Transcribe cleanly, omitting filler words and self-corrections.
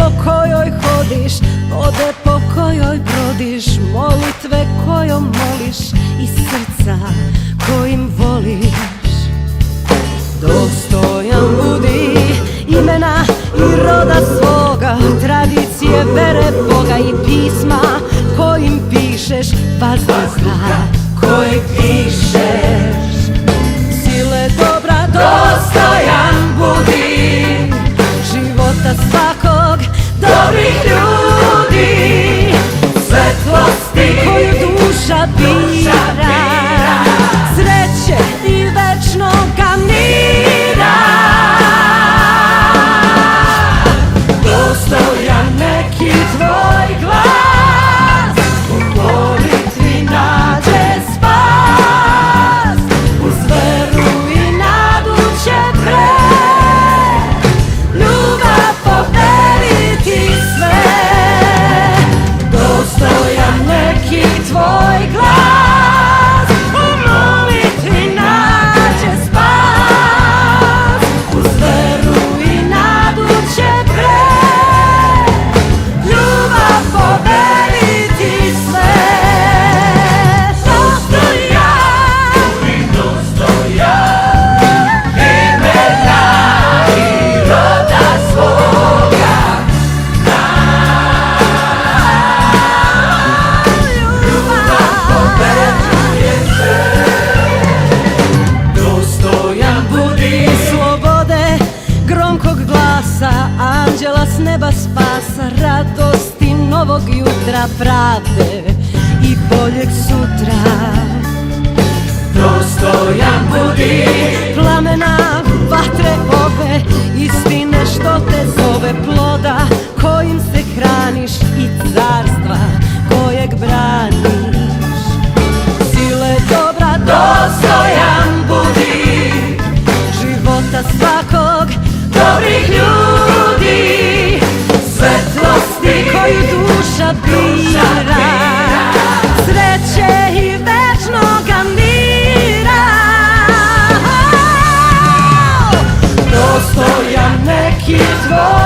po kojoj hodiš, vode po kojoj brodiš, molitve kojom moliš i srca kojim voliš. Dostojan budi imena i roda svoga, tradicije, vere, Boga i pisma kojim pišeš, vazduha kojeg pišeš. Sile dobra dostojan budi života svakog, dobrih ljudi, svetlosti koju duša bira, sreće i večnoga mira. Dostojan neki tvoj glas, u molitvi nađe spas, uz veru i nadu će pre ljubav pobediti sve. Dostojan neki tvoj glas, u molitvi nađe spas, uz veru i nadu će pre ljubav pobediti sve. Dostojan, imena i roda svoga, ljubav pobeđuje sve. Dostojan budi slobode, gromkog glasa, anđela s neba spasa, radosti novog jutra, pravde i boljeg sutra. Dostojan budi plamena vatre ove, istine što te zove, ploda kojim se hraniš i carstva kojeg braniš. Sile dobra dostojan budi života svakog, dobrih ljudi, svetlosti koju duša bira, sreće i večnoga mira. Dostojan neki tvoj